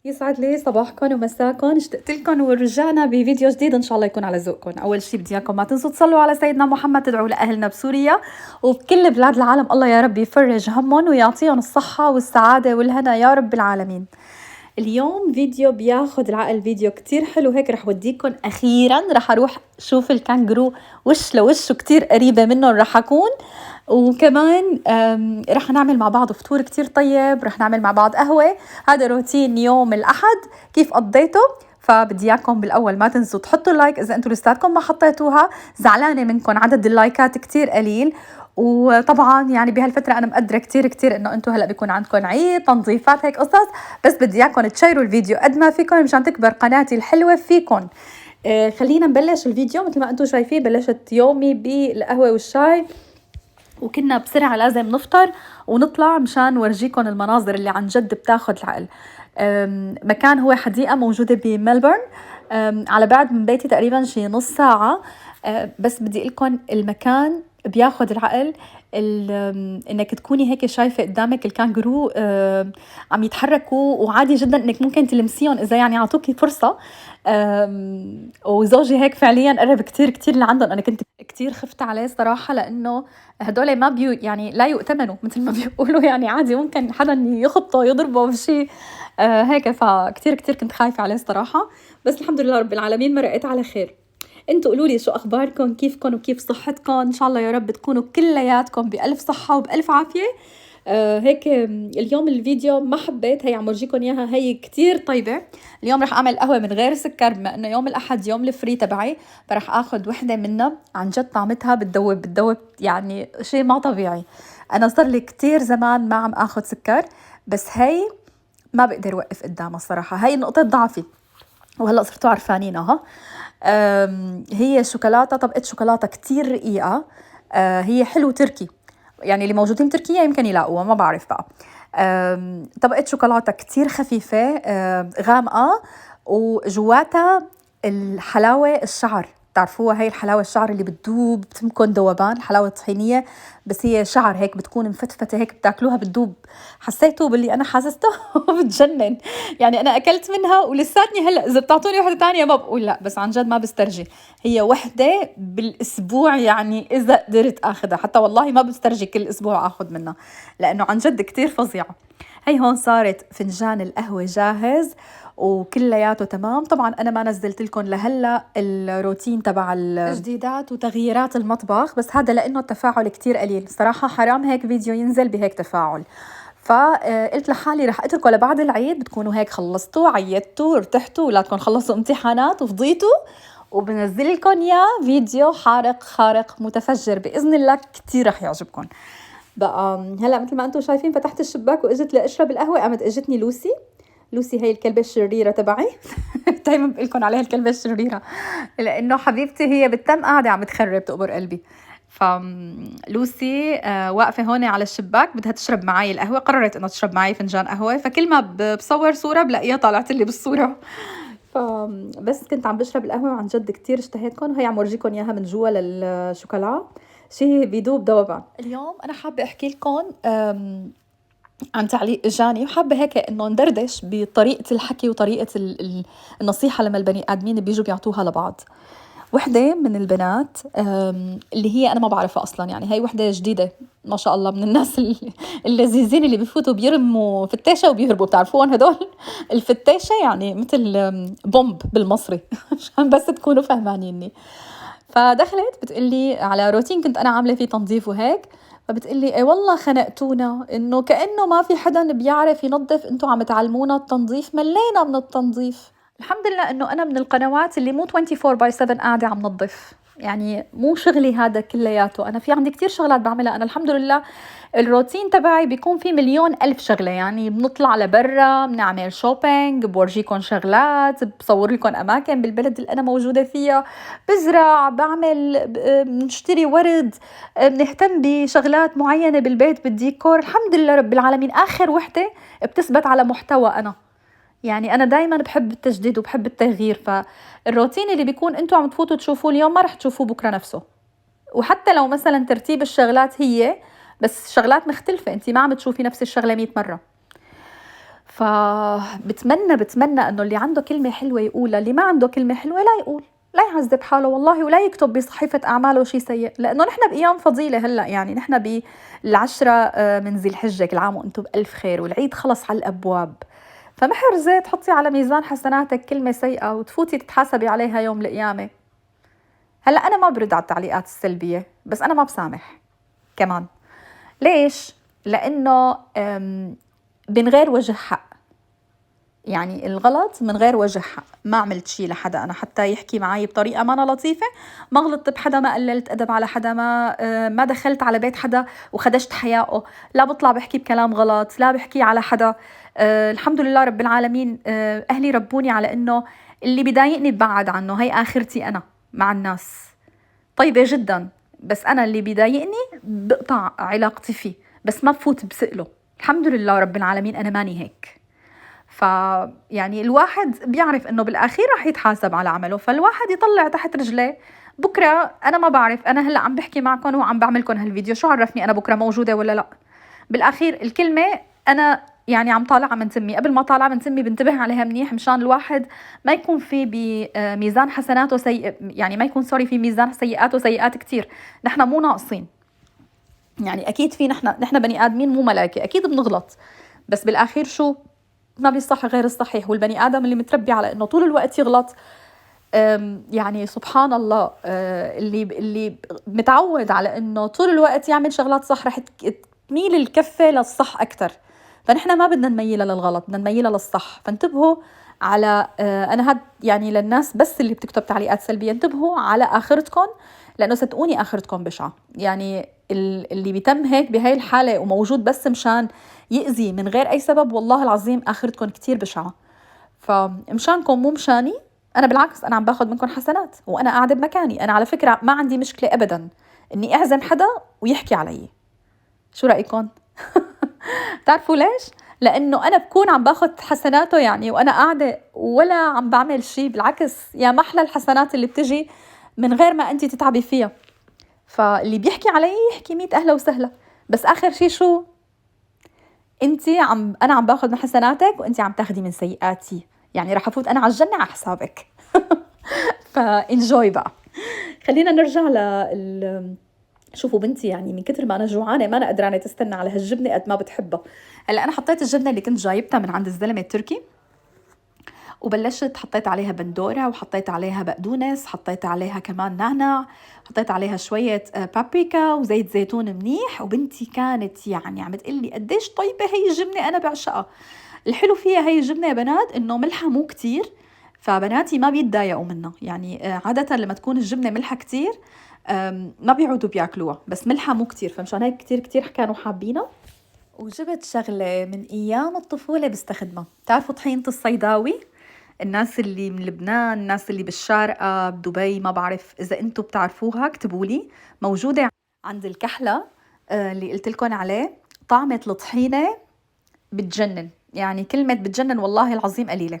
يسعد لي صباحكم ومساكم، اشتقت لكم ورجعنا بفيديو جديد ان شاء الله يكون على ذوقكم. اول شيء بدي اياكم ما تنسوا تصلوا على سيدنا محمد، تدعوا لاهلنا بسوريا وبكل بلاد العالم، الله يا رب يفرج همهم ويعطيهم الصحه والسعاده والهنا يا رب العالمين. اليوم فيديو بياخد العقل، فيديو كتير حلو هيك رح وديكم. اخيرا رح اروح شوف الكانجرو وش لوش، كتير قريبه منهم رح اكون. وكمان رح نعمل مع بعض فطور كتير طيب، رح نعمل مع بعض قهوة. هذا روتين يوم الأحد كيف قضيته. فبدي اياكم بالاول ما تنسوا تحطوا لايك اذا انتم لساتكم ما حطيتوها، زعلانه منكم عدد اللايكات كتير قليل. وطبعا يعني بهالفتره انا مقدره كتير كتير انه انتم هلا بيكون عندكم عيد تنظيفات هيك قصص، بس بدي اياكم تشيروا الفيديو قد ما فيكم مشان تكبر قناتي الحلوه فيكم. خلينا نبلش الفيديو. مثل ما انتم شايفين بلشت يومي بالقهوه والشاي، وكنا بسرعة لازم نفطر ونطلع مشان ورجيكم المناظر اللي عن جد بتاخد العقل. مكان هو حديقة موجودة بملبورن، على بعد من بيتي تقريبا شي نص ساعة. بس بدي لكم المكان بياخد العقل. انك تكوني هيك شايفه قدامك الكانجرو عم يتحركوا، وعادي جدا انك ممكن تلمسيهم اذا يعني اعطوكي فرصه. وزوجي هيك فعليا قرب كتير كتير لعندهم. انا كنت كتير خفت عليه صراحه، لانه هدول ما يعني لا يؤتمنوا مثل ما بيقولوا، يعني عادي ممكن حدا يخبطه يضربه بشيء هيك. فكتير كتير كنت خايفه عليه صراحه، بس الحمد لله رب العالمين مرقت على خير. انتوا قولوا لي شو اخباركم، كيفكم وكيف صحتكم؟ ان شاء الله يا رب تكونوا كلياتكم بالف صحه وبالف عافيه. هيك اليوم الفيديو ما حبيت، هي عم ورجيكم اياها، هي كتير طيبه. اليوم رح اعمل قهوه من غير سكر، بما انه يوم الاحد يوم الفري تبعي، فرح اخذ وحده منها. عن جد طعمتها بتدوب يعني شيء ما طبيعي. انا صار لي كتير زمان ما عم اخذ سكر، بس هي ما بقدر اوقف قدامها الصراحه، هي نقطه ضعفي وهلا صرتوا عارفانينها. هي شوكولاته، طبقه شوكولاته كتير رقيقه. هي حلو تركي، يعني اللي موجودين بتركيا يمكن يلاقوها، ما بعرف بقى. طبقه شوكولاته كتير خفيفه غامقه، وجواتها الحلاوه الشعر. تعرفوها هي الحلاوة الشعر اللي بتدوب، بتمكن ذوبان، حلاوة طحينية بس هي شعر هيك بتكون مفتفتة هيك بتاكلوها بتدوب. حسيتوا باللي أنا حاسسته بتجنن. يعني أنا أكلت منها ولساتني هلأ إذا بتعطوني واحدة تانية ما بقول لا، بس عن جد ما بسترجي. هي وحدة بالأسبوع يعني إذا قدرت أخذها، حتى والله ما بسترجي كل أسبوع أخذ منها، لأنه عن جد كتير فظيعة. هي هون صارت فنجان القهوة جاهز وكلياته تمام. طبعا انا ما نزلت لكم لهلا الروتين تبع التجديدات وتغييرات المطبخ، بس هذا لانه التفاعل كتير قليل صراحه، حرام هيك فيديو ينزل بهيك تفاعل. فقلت لحالي رح اتركه لبعد العيد، بتكونوا هيك خلصتوا عيدتوا ارتحتوا، ولادكم خلصوا امتحانات وفضيتوا، وبنزل لكم يا فيديو حارق خارق متفجر باذن الله، كتير رح يعجبكم. بقى هلا مثل ما انتم شايفين فتحت الشباك واجت لاشرب القهوه، قامت اجتني لوسي. لوسي هي الكلبة الشريرة تبعي. دايما بقولكم عليها الكلبة الشريرة، لأنه حبيبتي هي بالتم قاعدة عم تخرب تقبر قلبي. فلوسي واقفة هون على الشباك بدها تشرب معي القهوة، قررت انها تشرب معي فنجان قهوة، فكل ما بصور صورة بلاقيها طالعت لي بالصورة. بس كنت عم بشرب القهوة وعن جد كتير اشتهيتكم، وهي عم ورجيكم اياها من جوا للشوكولا، شيء بيدوب ذوبان. اليوم انا حابة احكي لكم عن تعليق اجاني، وحابه هيك انه ندردش بطريقه الحكي وطريقه النصيحه لما البني ادمين بيجوا بيعطوها لبعض. وحده من البنات اللي هي انا ما بعرفها اصلا، يعني هي وحده جديده ما شاء الله، من الناس اللذيذين اللي بيفوتوا بيرموا فتاشه وبيهربوا، بتعرفون هدول الفتاشه يعني مثل بومب بالمصري عشان بس تكونوا فهمانيني. فدخلت بتقلي على روتين كنت انا عامله فيه تنظيف وهيك، فبتقلي اي والله خنقتونا، انه كأنه ما في حدا بيعرف ينظف، انتوا عم تعلمونا التنظيف، ملينا من التنظيف. الحمد لله انه انا من القنوات اللي مو 24/7 قاعده عم نظف، يعني مو شغلي هذا كلياته، انا في عندي كتير شغلات بعملها انا الحمد لله. الروتين تبعي بيكون في مليون ألف شغلة، يعني بنطلع لبرا بنعمل شوبينج، بورجيكم شغلات، بصور لكم أماكن بالبلد اللي أنا موجودة فيها، بزرع، بعمل، بنشتري ورد، بنهتم بشغلات معينة بالبيت بالديكور. الحمد لله رب العالمين آخر وحدة بتثبت على محتوى أنا، يعني أنا دايما بحب التجديد وبحب التغيير. فالروتين اللي بيكون أنتوا عم تفوتوا تشوفوه اليوم ما رح تشوفوه بكرة نفسه، وحتى لو مثلا ترتيب الشغلات هي بس شغلات مختلفة، انت ما عم تشوفي نفس الشغلة 100 مرة. فبتمنى انه اللي عنده كلمة حلوة يقولها، اللي ما عنده كلمة حلوة لا يقول، لا يعذب حاله والله، ولا يكتب بصحيفة أعماله شيء سيء، لأنه نحن بأيام فضيلة هلأ، يعني نحن بالعشرة من ذي الحجة، كل عام وأنتم بألف خير، والعيد خلص على الأبواب. فمحر زيت حطي على ميزان حسناتك كلمة سيئة وتفوتي تتحاسبي عليها يوم القيامة. هلأ أنا ما برد على التعليقات السلبية، بس أنا ما بسامح كمان. ليش؟ لأنه من غير وجه حق، يعني الغلط من غير وجه حق. ما عملت شيء لحدا أنا حتى يحكي معي بطريقة ما لطيفة، ما غلطت بحدا، ما قللت أدب على حدا، ما دخلت على بيت حدا وخدشت حياءه، لا بطلع بحكي بكلام غلط، لا بحكي على حدا. الحمد لله رب العالمين. أهلي ربوني على إنه اللي بضايقني ببعد عنه، هي آخرتي أنا مع الناس طيبة جدا، بس أنا اللي بيضايقني بقطع علاقتي فيه، بس ما بفوت بسأله. الحمد لله رب العالمين أنا ماني هيك. يعني الواحد بيعرف إنه بالأخير رح يتحاسب على عمله، فالواحد يطلع تحت رجليه. بكرة أنا ما بعرف، أنا هلأ عم بحكي معكم وعم بعملكم هالفيديو، شو عرفني أنا بكرة موجودة ولا لأ؟ بالأخير الكلمة أنا يعني عم طالعها من تمي، قبل ما طالعها من تمي بنتبه عليها منيح، مشان الواحد ما يكون في بميزان حسناته سيء، يعني ما يكون في ميزان سيئاته سيئات كتير. نحن مو ناقصين، يعني أكيد في نحن بني آدمين مو ملائكة، أكيد بنغلط، بس بالأخير شو ما بيصح غير الصحيح. والبني آدم اللي متربي على إنه طول الوقت يغلط، يعني سبحان الله، اللي متعود على إنه طول الوقت يعمل شغلات صح رح تميل الكفة للصح أكتر. فنحن ما بدنا نميلها للغلط، بدنا نميلها للصح. فانتبهوا على أنا هاد يعني للناس بس اللي بتكتب تعليقات سلبية، انتبهوا على آخرتكم، لأنه صدقوني آخرتكم بشعة. يعني اللي بيتم هيك بهاي الحالة وموجود بس مشان يأذي من غير أي سبب، والله العظيم آخرتكم كتير بشعة. فمشانكم مو مشاني، أنا بالعكس أنا عم باخد منكم حسنات وأنا قاعدة بمكاني. أنا على فكرة ما عندي مشكلة أبدا إني أعزم حدا ويحكي علي. شو رأيكم؟ تعرفوا ليش؟ لأنه أنا بكون عم باخد حسناته يعني وأنا قاعدة ولا عم بعمل شي، بالعكس يا محلى الحسنات اللي بتجي من غير ما أنتي تتعبي فيها. فاللي بيحكي علي يحكي 100 أهلا وسهلا، بس آخر شي شو؟ أنا عم باخد من حسناتك وأنتي عم تاخدي من سيئاتي، يعني رح أفوت أنا على الجنة على حسابك. فانجوي بقى. خلينا نرجع شوفوا بنتي يعني من كتر ما انا جوعانه ما انا قدرانه تستنى على هالجبنه قد ما بتحبها. هلا انا حطيت الجبنه اللي كنت جايبتها من عند الزلمه التركي، وبلشت حطيت عليها بندوره، وحطيت عليها بقدونس، حطيت عليها كمان نعناع، حطيت عليها شويه بابريكا وزيت زيتون منيح. وبنتي كانت يعني عم تقلي قديش طيبه هي الجبنه، انا بعشقها. الحلو فيها هي الجبنه يا بنات انه ملحها مو كتير، فبناتي ما بيتضايقوا منها. يعني عاده لما تكون الجبنه ملحها كتير ما بيعودوا بياكلوها، بس ملحها مو كتير، فمشان هيك كتير كتير كانوا حابينها. وجبت شغلة من أيام الطفولة بستخدمها، تعرفوا طحينة الصيداوي؟ الناس اللي من لبنان، الناس اللي بالشارقة بدبي، ما بعرف إذا أنتوا بتعرفوها اكتبولي. موجودة عند الكحلة اللي قلت لكم عليه. طعمة الطحينة بتجنن، يعني كلمة بتجنن والله العظيم قليلة.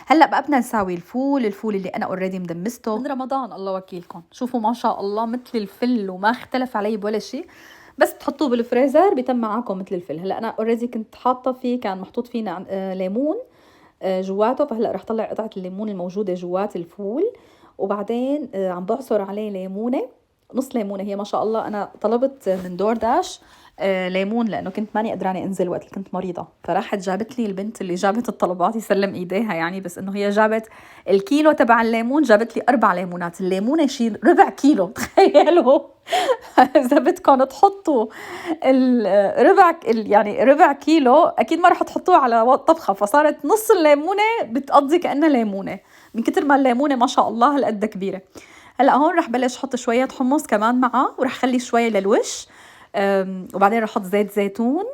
هلا بقى بدنا نساوي الفول اللي انا اوريدي مدمسته من رمضان، الله وكيلكم. شوفوا ما شاء الله مثل الفل وما اختلف علي بولا شيء، بس تحطوه بالفريزر بيتم معاكم مثل الفل. هلا انا اوريدي كنت حاطه فيه، كان محطوط فيه ليمون جواته، فهلا رح طلع قطعه الليمون الموجوده جوات الفول، وبعدين عم بعصر عليه ليمونه، نص ليمونه هي ما شاء الله. انا طلبت من دور داش ليمون لانه كنت ماني قدرانه انزل وقت اللي كنت مريضه، فراحت جابت لي البنت اللي جابت الطلبات يسلم ايديها يعني، بس انه هي جابت الكيلو تبع الليمون، جابت لي 4 ليمونات. الليمونه شيء ربع كيلو تخيلوا. اذا بدكم تحطوا يعني ربع كيلو اكيد ما رح تحطوه على طبخه، فصارت نص الليمونه بتقضي كانها ليمونه من كتر ما الليمونه ما شاء الله هالقد كبيره. هلا هون رح بلش احط شويه حمص كمان معه، ورح خلي شويه للوش، وبعدين رح احط زيت زيتون.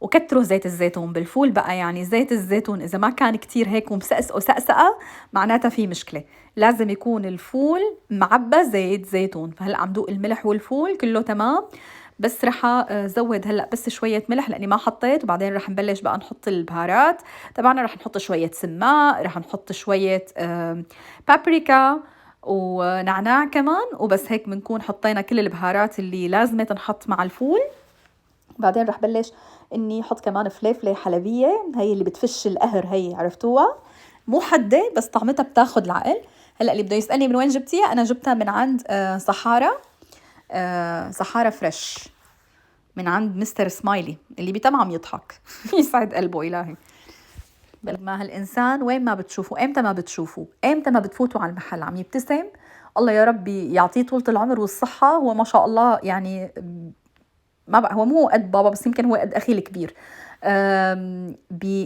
وكتروا زيت الزيتون بالفول بقى، يعني زيت الزيتون إذا ما كان كتير هيك ومسقسق وسقسقة معناتها في مشكلة، لازم يكون الفول معبى زيت زيتون. فهلأ عم دوق الملح والفول كله تمام، بس رح زود هلأ بس شوية ملح لأني ما حطيت، وبعدين رح نبلش بقى نحط البهارات تبعنا. رح نحط شوية سماق، رح نحط شوية بابريكا ونعناع كمان، وبس هيك بنكون حطينا كل البهارات اللي لازم تنحط مع الفول. بعدين رح بلش اني احط كمان فليفله حلبيه، هي اللي بتفش القهر، هي عرفتوها؟ مو حده بس طعمتها بتاخد العقل. هلا اللي بده يسالني من وين جبتيها، انا جبتها من عند صحارى فريش، من عند مستر سمايلي اللي بيتم عم يضحك يسعد قلبه إلهي. ما هالإنسان وين ما بتشوفوا، إمتى ما بتشوفوا، إمتى ما بتفوتوا على المحل عم يبتسم، الله يا ربي يعطيه طولة العمر والصحة. هو ما شاء الله يعني ما بقى، هو مو قد بابا بس يمكن هو قد أخي الكبير.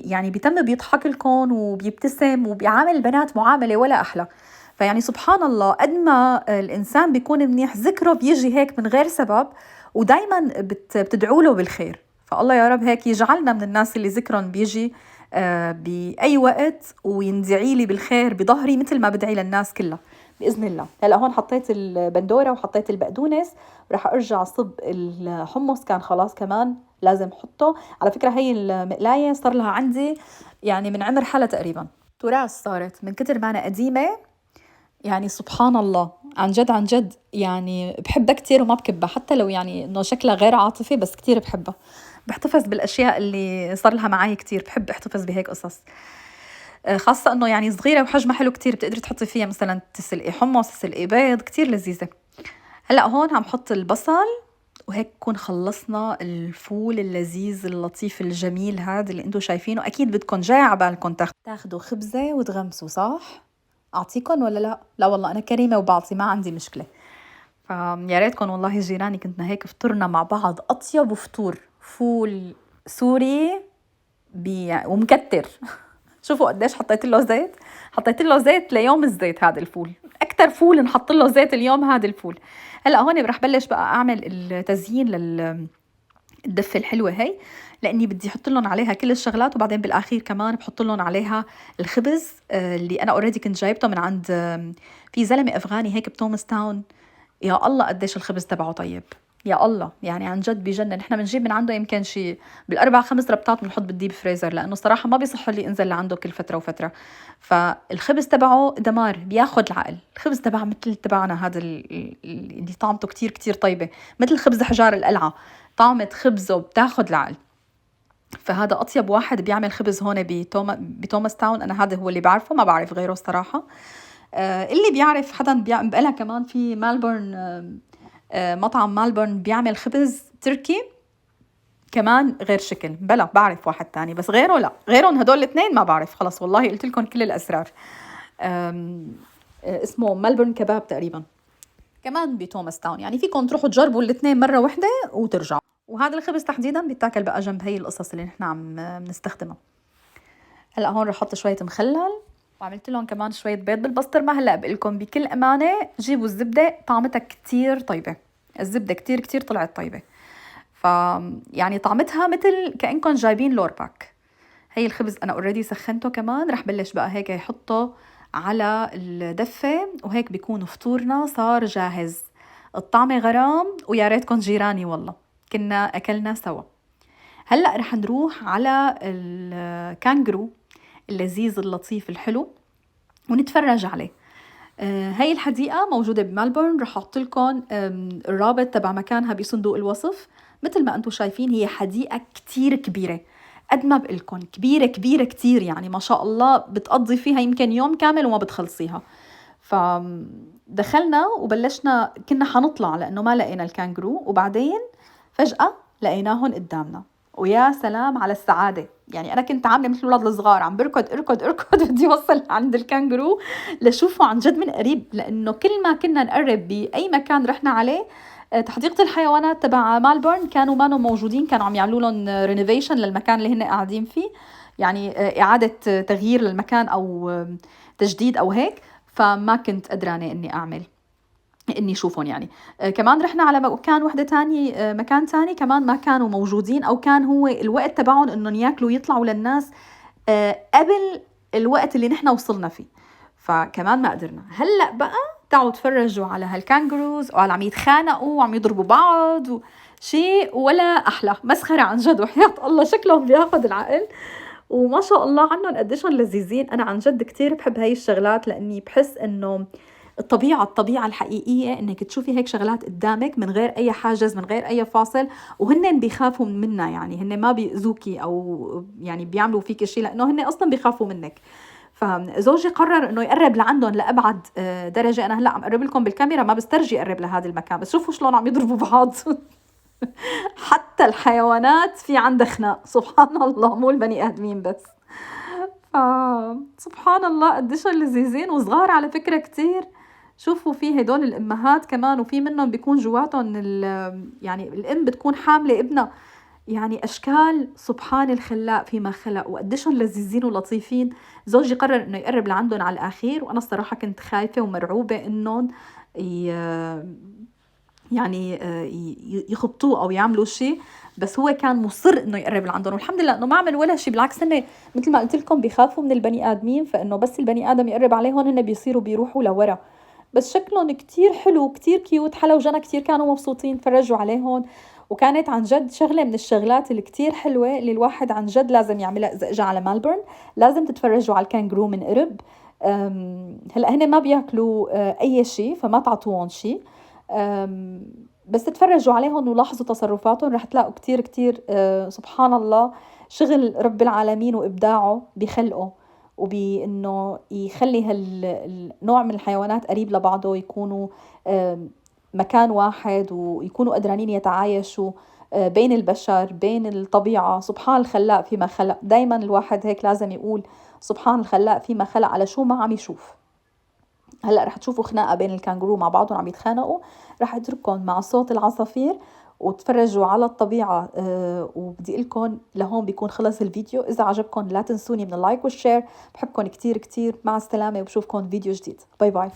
يعني بيتم بيضحك لكم وبيبتسم وبيعامل البنات معاملة ولا أحلى. فيعني سبحان الله، قد ما الإنسان بيكون منيح ذكره بيجي هيك من غير سبب، ودايما بتدعوا له بالخير. فالله يا رب هيك يجعلنا من الناس اللي ذكرهم بيجي بأي وقت ويندعي لي بالخير بظهري مثل ما بدعي للناس كلها بإذن الله. هلا هون حطيت البندورة وحطيت البقدونس، ورح أرجع صب الحمص، كان خلاص كمان لازم حطه. على فكرة هي المقلاية صار لها عندي يعني من عمر حلا تقريبا، تراث صارت من كتر ما أنا قديمة. يعني سبحان الله، عن جد عن جد يعني بحبها كتير وما بكبها، حتى لو يعني إنه شكلها غير عاطفي بس كتير بحبها. بحتفظ بالأشياء اللي صار لها معي كتير، بحب احتفظ بهيك قصص. خاصة إنه يعني صغيرة وحجمها حلو كتير، بتقدري تحطي فيها مثلا تسلقي حمص، تسلقي بيض، كتير لذيذة. هلأ هون عم حط البصل، وهيك نكون خلصنا الفول اللذيذ اللطيف الجميل هذا اللي انتم شايفينه. اكيد بدكم جاي عبالكم تاخدوا خبزة وتغمسوا، صح؟ اعطيكم ولا لا؟ لا والله انا كريمة وبعطي، ما عندي مشكلة. فيا ريتكم والله جيراني كنتنا هيك فطرنا مع بعض اطيب فطور، فول سوري ومكتر. شوفوا قديش حطيت له زيت، حطيت له زيت ليوم الزيت هذا الفول، اكثر فول نحط له زيت اليوم هذا الفول. هلا هون رح بلش بقى اعمل التزيين للدفه الحلوه هي، لاني بدي احط لهم عليها كل الشغلات، وبعدين بالاخير كمان بحط لهم عليها الخبز اللي انا اوريدي كنت جايبته من عند في زلمه افغاني هيك بتوماس تاون. يا الله قديش الخبز تبعه طيب، يا الله يعني عن جد بجنن. نحن بنجيب من عنده يمكن شي بالاربع خمس ربطات بنحط بالديب فريزر، لانه صراحه ما بيصح لي انزل لعنده كل فتره وفتره. فالخبز تبعه دمار، بياخد العقل. الخبز تبعه مثل تبعنا هذا اللي طعمته كتير كتير طيبه، مثل خبز حجار القلعه، طعمه خبزه بتاخد العقل. فهذا اطيب واحد بيعمل خبز هون بتوماس تاون، انا هذا هو اللي بعرفه، ما بعرف غيره الصراحه. اللي بيعرف حدا بقلها كمان في مالبورن، مطعم مالبورن بيعمل خبز تركي كمان غير شكل. بلا بعرف واحد تاني بس غيره لا، غيرهم هدول الاثنين ما بعرف. خلص والله قلت لكم كل الأسرار. اسمه مالبورن كباب تقريبا، كمان بتوماس تاون. يعني فيكم تروحوا تجربوا الاثنين مرة واحدة وترجعوا. وهذا الخبز تحديدا بيتاكل بقى جنب هي القصص اللي نحن عم نستخدمها. هلا هون رح احط شوية مخلل، وعملت لهم كمان شوية بيض بالبسطرمة. هلا بقول لكم بكل أمانة جيبوا الزبدة، طعمتها كتير طيبة، الزبدة كتير كتير طلعت طيبة. يعني طعمتها مثل كأنكم جايبين لورباك. هي الخبز أنا اوريدي سخنته كمان، رح بلش بقى هيك يحطه على الدفة، وهيك بيكون فطورنا صار جاهز. الطعمة غرام، ويا ريتكم جيراني والله كنا أكلنا سوا. هلأ رح نروح على الكانجرو اللذيذ اللطيف الحلو ونتفرج عليه. هاي الحديقة موجودة بملبورن، رح أحط لكم الرابط تبع مكانها بصندوق الوصف. مثل ما أنتم شايفين هي حديقة كتير كبيرة، قد ما بقلكم كبيرة كبيرة كتير، يعني ما شاء الله بتقضي فيها يمكن يوم كامل وما بتخلصيها. فدخلنا وبلشنا، كنا حنطلع لأنه ما لقينا الكانجرو، وبعدين فجأة لقيناهن قدامنا. ويا سلام على السعادة، يعني أنا كنت عاملة مثل الأولاد الصغار عم بركض أركض أركض بدي أوصل عند الكانجرو لشوفه عن جد من قريب، لأنه كل ما كنا نقرب بأي مكان رحنا عليه. تحديقة الحيوانات تبع مالبورن كانوا ما موجودين، كانوا عم يعملوا لهم رينوفيشن للمكان اللي هن قاعدين فيه، يعني إعادة تغيير للمكان أو تجديد أو هيك. فما كنت قدرانة إني أشوفهم يعني. كمان رحنا على مكان وحدة تاني، مكان تاني كمان ما كانوا موجودين، أو كان هو الوقت تبعهم إنهم ياكلوا يطلعوا للناس قبل الوقت اللي نحنا وصلنا فيه، فكمان ما قدرنا. هلأ بقى تعالوا تفرجوا على هالكانجروز وعلى عم يتخانقوا وعم يضربوا بعض شيء ولا أحلى، مسخرة عن جد، وحياة الله شكلهم بياخد العقل. وما شاء الله عنهم قديشهم لذيذين. أنا عن جد كتير بحب هاي الشغلات، لأني بحس إنه الطبيعة الحقيقية إنِّك تشوفي هيك شغلات قدّامِك من غير أي حاجز، من غير أي فاصل، وهنّن بيخافوا منّا يعني، هن ما بيأذوكِ أو يعني بيعملوا فيكِ شي لإنه هن أصلًا بيخافوا منِّك. فزوجي قرر إنه يقرّب لعندُن لأبعد درجة. أنا هلأ عم أقرّب لكم بالكاميرا ما باسترجي أقرّب لهذا المكان، بس شوفوا شلون عم يضربوا بعض. حتى الحيوانات في عندها خناق، سبحان الله، مو البني آدمين بس. سبحان الله قديش لذيذين وصغار على فكرة كتير. شوفوا في هدول الأمهات كمان وفي منهم بيكون جواتهم يعني الأم بتكون حاملة ابنها، يعني أشكال سبحان الخلاق فيما خلق وقديشهم لذيذين ولطيفين. زوجي قرر إنه يقرب لعندهم على الأخير، وأنا الصراحة كنت خايفة ومرعوبة إنهم يعني يخبطوه أو يعملوا شي، بس هو كان مصر إنه يقرب لعندهم، والحمد لله إنه ما عمل ولا شي. بالعكس هن مثل ما قلت لكم بيخافوا من البني آدمين، فإنه بس البني آدم يقرب عليهم هن بيصيروا بيروحوا لورا. بس شكلهم كتير حلو كتير كيوت، حلا وجنا كتير كانوا مبسوطين تفرجوا عليهم. وكانت عن جد شغلة من الشغلات اللي كتير حلوة اللي الواحد عن جد لازم يعملها إذا إجا على ملبورن. لازم تتفرجوا على الكانجرو من قرب. هلأ هن ما بياكلوا أي شي، فما تعطوهم شي. بس تتفرجوا عليهم ولاحظوا تصرفاتهم رح تلاقوا كتير كتير سبحان الله شغل رب العالمين وإبداعه بخلقه، وبإنه يخلي هالنوع من الحيوانات قريب لبعضه، يكونوا مكان واحد ويكونوا قدرانين يتعايشوا بين البشر بين الطبيعة. سبحان الخلاق فيما خلق. دايما الواحد هيك لازم يقول سبحان الخلاق فيما خلق على شو ما عم يشوف. هلأ رح تشوفوا خناقة بين الكانجرو مع بعضهم عم يتخانقوا، رح اترككم مع صوت العصافير وتفرجوا على الطبيعة. وبدي لكم لهون بيكون خلص الفيديو. إذا عجبكم لا تنسوني من اللايك والشير. بحبكم كتير كتير. مع السلامة وبشوفكم فيديو جديد. باي باي.